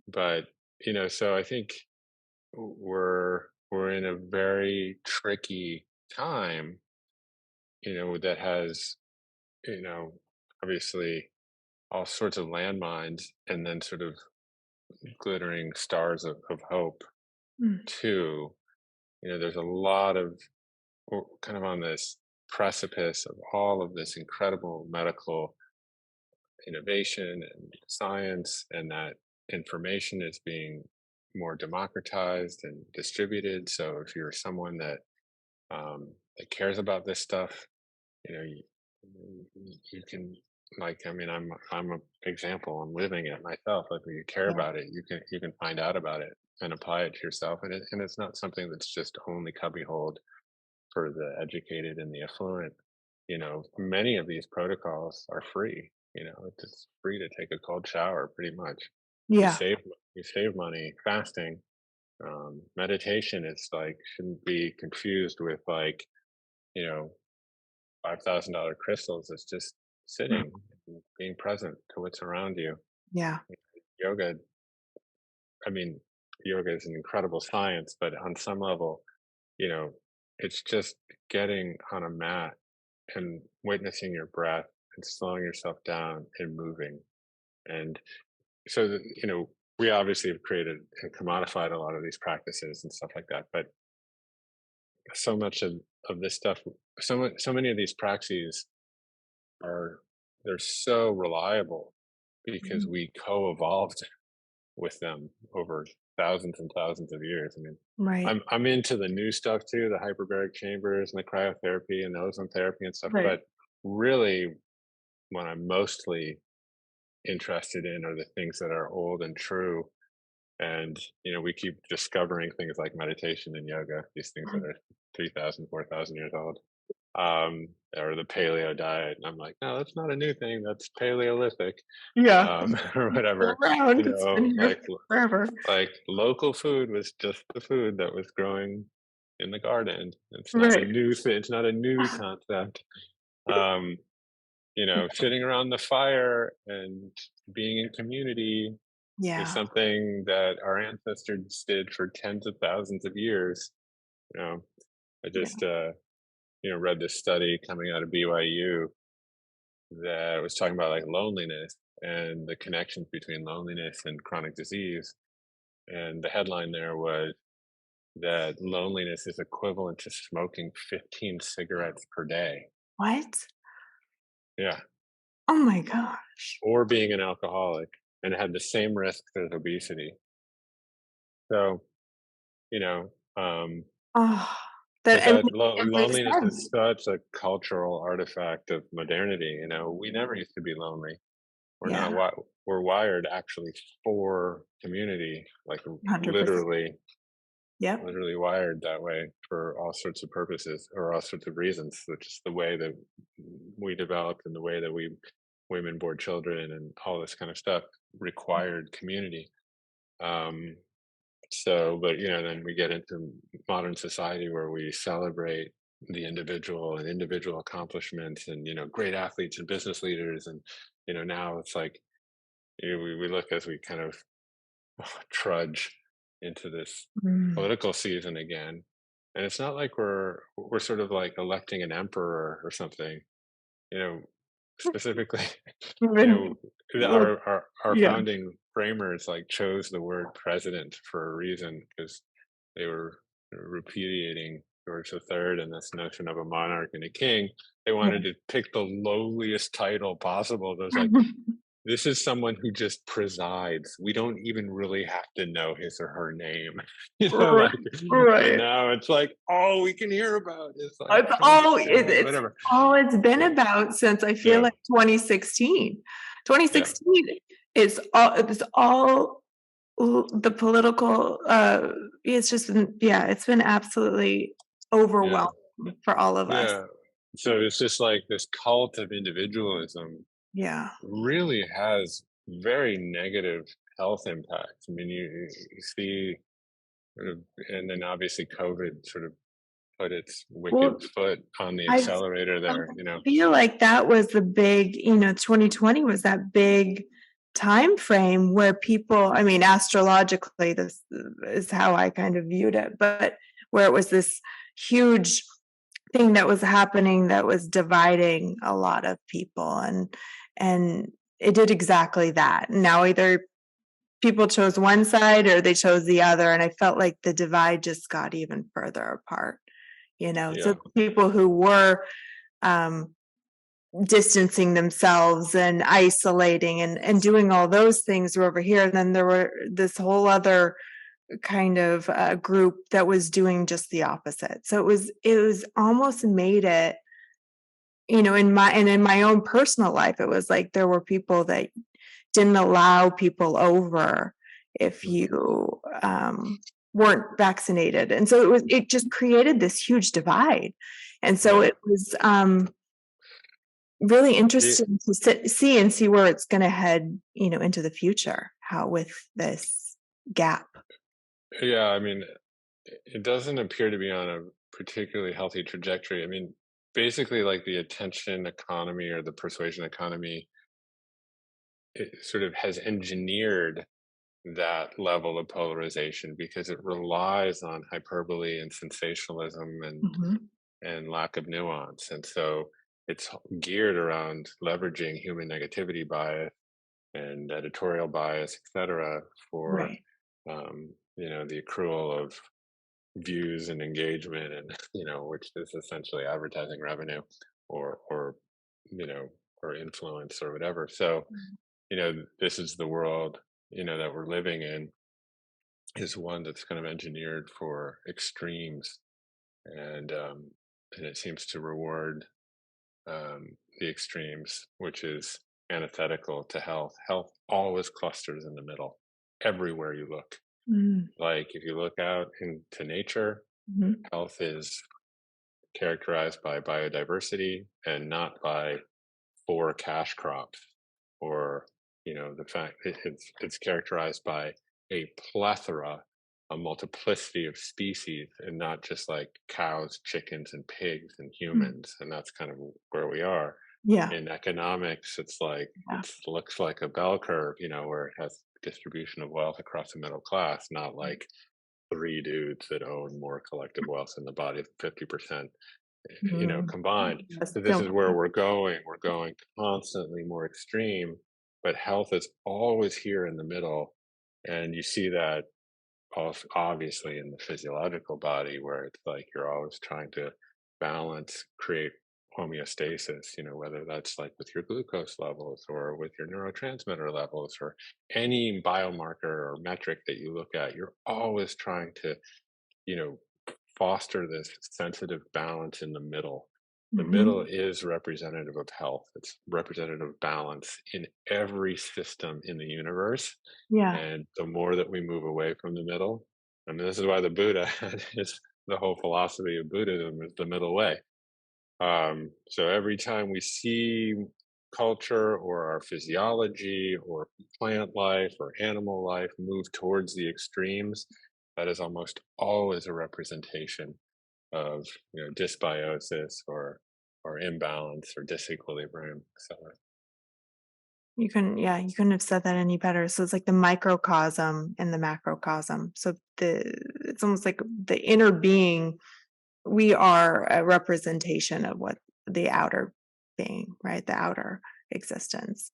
but so I think we're in a very tricky time, that has, you know, obviously all sorts of landmines and then sort of glittering stars of hope Mm. too. There's a lot of, we're kind of on this precipice of all of this incredible medical innovation and science, and that information is being more democratized and distributed. So if you're someone that cares about this stuff, you know, you, you can, like, I mean, I'm an example. I'm living it myself. Like, when you care Yeah. about it, you can find out about it and apply it to yourself. And it's not something that's just only cubbyholed for the educated and the affluent. Many of these protocols are free. It's just free to take a cold shower, pretty much. You Yeah. save you save money. Fasting, meditation is like, shouldn't be confused with, like, you know $5,000 crystals. It's just Mm. sitting and being present to what's around you. Yeah. Yoga, I mean, yoga is an incredible science, but on some level, you know, it's just getting on a mat and witnessing your breath and slowing yourself down and moving. And so, we obviously have created and commodified a lot of these practices and stuff like that. But so much of this stuff, so many of these praxis are, they're so reliable because Mhm. we co-evolved with them over thousands and thousands of years. I mean, Right. I'm into the new stuff too, the hyperbaric chambers and the cryotherapy and the ozone therapy and stuff. Right. But really, what I'm mostly interested in are the things that are old and true. And we keep discovering things like meditation and yoga, these things that Mhm. are 3,000, 4,000 years old, or the paleo diet. And I'm like, no, that's not a new thing. That's Paleolithic, Yeah. or It's still whatever. around. It's been here forever. Like local food was just the food that was growing in the garden. It's not a Right. new thing. It's not a new concept. Um, sitting around the fire and being in community is Yeah. something that our ancestors did for tens of thousands of years. You know, I Yeah. just read this study coming out of BYU that was talking about, like, loneliness and the connections between loneliness and chronic disease. And the headline there was that loneliness is equivalent to smoking 15 cigarettes per day. What? Yeah. Oh my gosh. Or being an alcoholic, and it had the same risks as obesity. So, you know, um, Oh, that but and that it makes loneliness is sense. such a cultural artifact of modernity. We never used to be lonely. We're not Yeah. we're wired actually for community, like 100%. literally Yep. literally wired that way for all sorts of purposes or all sorts of reasons. Which is the way that we developed and the way that we women bore children and all this kind of stuff required community. Um, but then we get into modern society where we celebrate the individual and individual accomplishments and great athletes and business leaders, and now it's like, we look as we kind of trudge into this Mm. political season again, and it's not like we're sort of like electing an emperor or something, you know specifically. you Even know look, our yeah. founding framers, like, chose the word president for a reason, because they were repudiating George III and this notion of a monarch and a king, they wanted Right. to pick the lowliest title possible. There's like, this is someone who just presides. We don't even really have to know his or her name, Right. like, and Right. now it's like all we can hear about is like It's Trump all and it's whatever. all it's been Yeah, about since I feel yeah, like 2016. yeah, 2016 is all the political it's just been, yeah, it's been absolutely yeah, overwhelming for all of us. yeah. So it's just like this cult of individualism Yeah. really has very negative health impacts. I mean, you see, sort of, and then obviously COVID sort of put its wicked Well, foot on the I accelerator I there. You know, feel like that was the big, 2020 was that big time frame where people, I mean, astrologically, this is how I kind of viewed it, but where it was this huge thing that was happening that was dividing a lot of people, and it did exactly that. Now either people chose one side or they chose the other, and I felt like the divide just got even further apart. So yeah, people who were um, distancing themselves and isolating and doing all those things were over here. And then there were this whole other kind of group that was doing just the opposite. So it was almost made it, in my own personal life, it was like there were people that didn't allow people over if mhm, you weren't vaccinated. And so it just created this huge divide. And so yeah. it was really It, interesting to see where it's going to head, into the future, how with this gap. yeah, I mean, it doesn't appear to be on a particularly healthy trajectory. I mean, basically, like the attention economy or the persuasion economy, it sort of has engineered that level of polarization because it relies on hyperbole and sensationalism Mhm. and lack of nuance. And so it's geared around leveraging human negativity bias and editorial bias, et cetera, for Right. the accrual of views and engagement, and which is essentially advertising revenue, or you know, or influence or whatever. So this is the world that we're living in, is one that's kind of engineered for extremes, and it seems to reward the extremes, which is antithetical to health. Health always clusters in the middle, everywhere you look. Mm. Like if you look out into nature, Mhm. health is characterized by biodiversity and not by four cash crops, or the fact it's characterized by a plethora, a multiplicity of species, and not just like cows, chickens, and pigs and Mm. humans. And that's kind of where we are. Yeah. In economics, it's like Yeah. it looks like a bell curve, where it has distribution of wealth across the middle class, not like three dudes that own more collective wealth in the body of 50%, Mhm. combined. Yes, So this is so where we're going. We're going constantly more extreme, but health is always here in the middle. And you see that obviously in the physiological body, where it's like you're always trying to balance, create homeostasis, whether that's like with your glucose levels or with your neurotransmitter levels or any biomarker or metric that you look at. You're always trying to, you know, foster this sensitive balance in the middle. The middle Mhm. is representative of health. It's representative of balance in every system in the universe. Yeah. And the more that we move away from the middle, and this is why the Buddha had the whole philosophy of Buddhism is the middle way. So every time we see culture or our physiology or plant life or animal life move towards the extremes, that is almost always a representation of dysbiosis or imbalance or disequilibrium. So You couldn't have said that any better. So it's like the microcosm and the macrocosm. So it's almost like the inner being, we are a representation of what the outer being, right? The outer existence.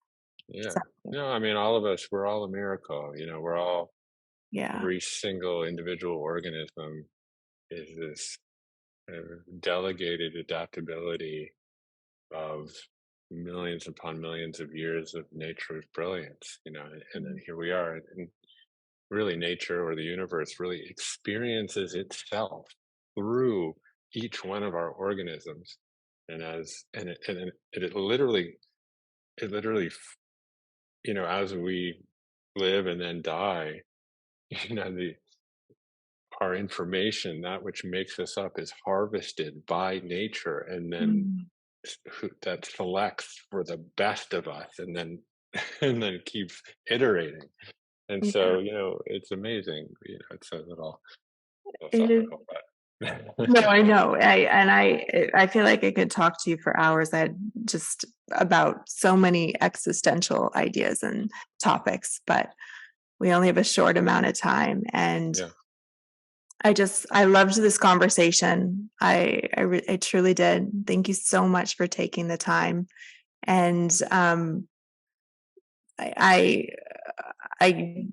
yeah, So no, I mean all of us, we're all a miracle. We're all, yeah. every single individual organism is this. delegated adaptability of millions upon millions of years of nature's brilliance, and then here we are, and really nature or the universe really experiences itself through each one of our organisms, and it literally, as we live and then die, the our information, that which makes us up, is harvested by nature, and then Mm. that selects for the best of us, and then and then keeps iterating. And Yeah, so, it's amazing. It's a little it is. philosophical, No, but I know. I feel like I could talk to you for hours. I had just about so many existential ideas and topics, but we only have a short amount of time. And yeah, I loved this conversation. I truly did. Thank you so much for taking the time. And I I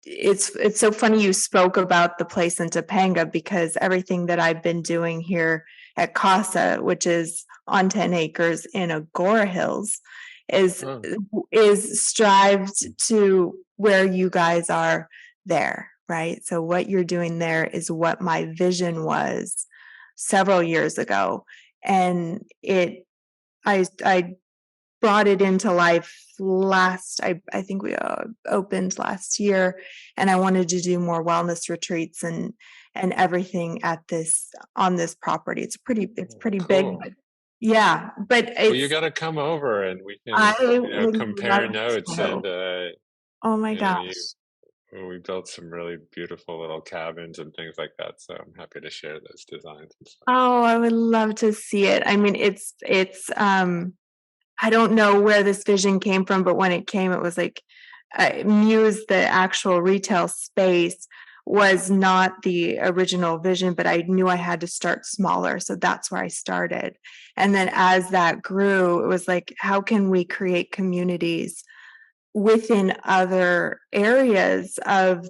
it's so funny you spoke about the place in Topanga, because everything that I've been doing here at Casa, which is on 10 acres in Agora Hills, is oh, is strived to where you guys are there, right? So what you're doing there is what my vision was several years ago. And I brought it into life I think we opened last year, and I wanted to do more wellness retreats and everything at this on this property. It's pretty big, cool. but yeah, but Well, you it's got to come over, and we can, I would compare love notes, to. and Oh my you know, you gosh. we built some really beautiful little cabins and things like that. So I'm happy to share those designs and stuff. Oh, I would love to see it. I mean, it's I don't know where this vision came from, but when it came, it was like Muse, the actual retail space, was not the original vision, but I knew I had to start smaller. So that's where I started. And then as that grew, it was like, how can we create communities within other areas of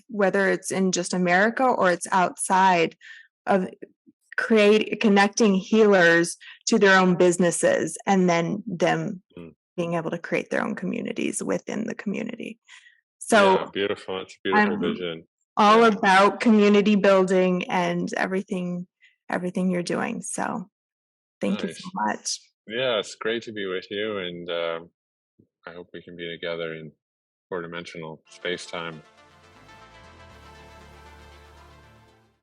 whether it's in just America or it's outside of connecting healers to their own businesses, and then them Mm. being able to create their own communities within the community. Yeah, So beautiful. It's a beautiful I'm vision. all Yeah, about community building and everything you're doing. So thank you so nice. much. Yeah, it's great to be with you, and I hope we can be together in four-dimensional space-time.